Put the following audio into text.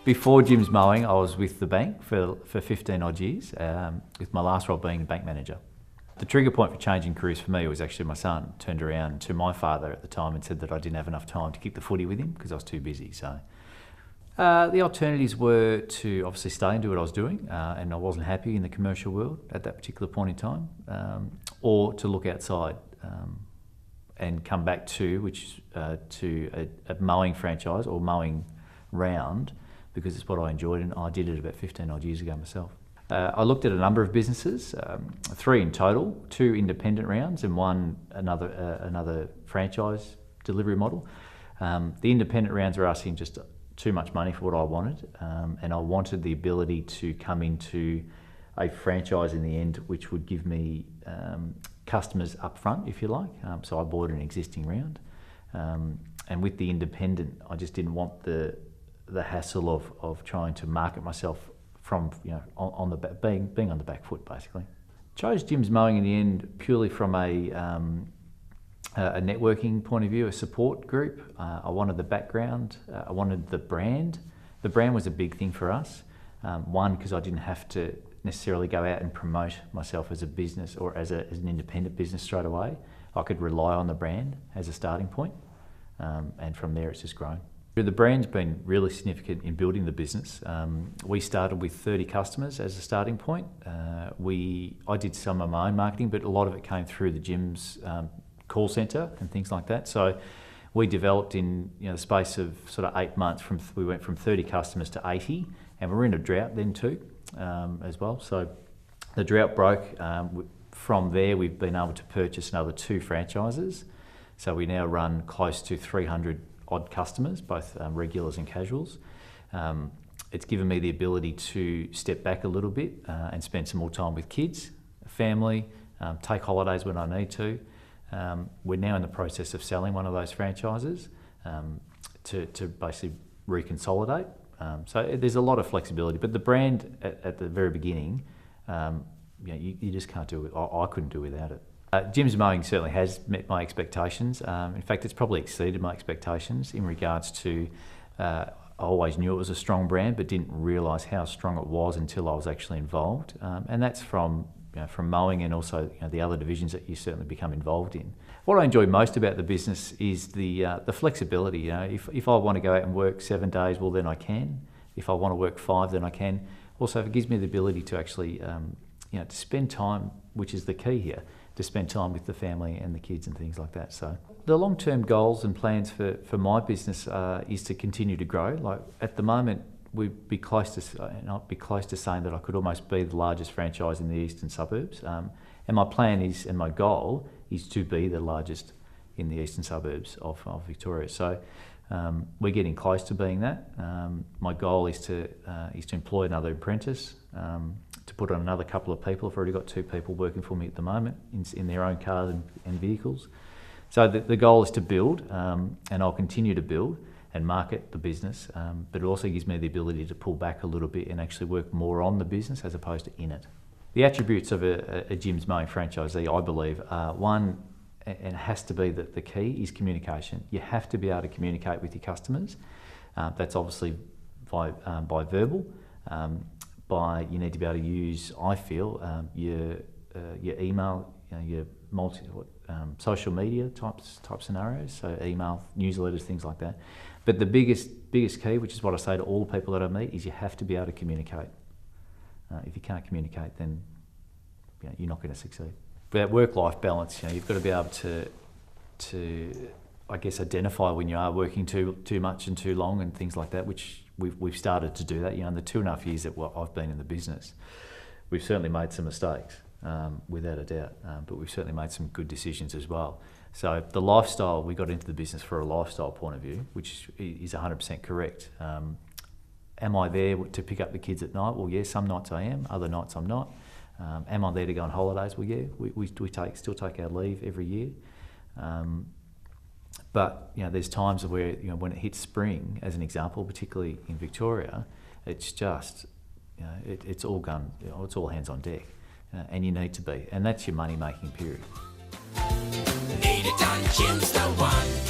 Before Jims Mowing, I was with the bank for 15 odd years, with my last role being bank manager. The trigger point for changing careers for me was actually my son turned around to my father at the time and said that I didn't have enough time to kick the footy with him because I was too busy. So the alternatives were to obviously stay and do what I was doing, and I wasn't happy in the commercial world at that particular point in time, or to look outside and come back to a mowing franchise or mowing round, because it's what I enjoyed, and I did it about 15 odd years ago myself. I looked at a number of businesses, 3 in total, 2 independent rounds and another franchise delivery model. The independent rounds were asking just too much money for what I wanted, and I wanted the ability to come into a franchise in the end which would give me customers up front, if you like. So I bought an existing round, and with the independent, I just didn't want the hassle of trying to market myself from, on the being on the back foot, basically. Chose Jims Mowing in the end purely from a networking point of view, a support group. I wanted the background, I wanted the brand. The brand was a big thing for us. One, because I didn't have to necessarily go out and promote myself as a business or as an independent business straight away. I could rely on the brand as a starting point, and from there it's just grown. The brand's been really significant in building the business. We started with 30 customers as a starting point. I did some of my own marketing, but a lot of it came through the Jims call centre and things like that. So we developed in the space of sort of 8 months. We went from 30 customers to 80, and we were in a drought then too, as well. So the drought broke. From there, we've been able to purchase another 2 franchises. So we now run close to 300 odd customers, both regulars and casuals. It's given me the ability to step back a little bit and spend some more time with kids, family, take holidays when I need to. We're now in the process of selling one of those franchises to basically reconsolidate. So there's a lot of flexibility, but the brand at the very beginning, you just can't do it. I couldn't do without it. Jims Mowing certainly has met my expectations. In fact, it's probably exceeded my expectations in regards to, I always knew it was a strong brand, but didn't realise how strong it was until I was actually involved. And that's from mowing and also the other divisions that you certainly become involved in. What I enjoy most about the business is the flexibility. If I want to go out and work 7 days, well then I can. If I want to work 5, then I can. Also, it gives me the ability to actually, to spend time, which is the key here, to spend time with the family and the kids and things like that. So the long-term goals and plans for my business is to continue to grow. Like at the moment, we'd be close to saying that I could almost be the largest franchise in the eastern suburbs. And my plan is, and my goal is to be the largest in the eastern suburbs of Victoria. So we're getting close to being that. My goal is to employ another apprentice, to put on another couple of people. I've already got 2 people working for me at the moment in their own cars and vehicles. So the goal is to build, and I'll continue to build and market the business, but it also gives me the ability to pull back a little bit and actually work more on the business as opposed to in it. The attributes of a Jims Mowing franchisee, I believe, are one, and it has to be that the key is communication. You have to be able to communicate with your customers. That's obviously by verbal. You need to be able to use, I feel, your email, your social media type scenarios, so email, newsletters, things like that. But the biggest key, which is what I say to all the people that I meet, is you have to be able to communicate. If you can't communicate, then you're not going to succeed. But work-life balance, you've got to be able to I guess identify when you are working too much and too long and things like that, which we've started to do that. In the 2.5 years that I've been in the business, we've certainly made some mistakes, without a doubt, but we've certainly made some good decisions as well. So the lifestyle, we got into the business for a lifestyle point of view, which is 100% correct. Am I there to pick up the kids at night? Well, yeah, some nights I am, other nights I'm not. Am I there to go on holidays? Well, yeah, we still take our leave every year. But there's times where when it hits spring, as an example, particularly in Victoria, it's just it's all gun, it's all hands on deck, and you need to be, and that's your money making period. Need it done, Jims the one.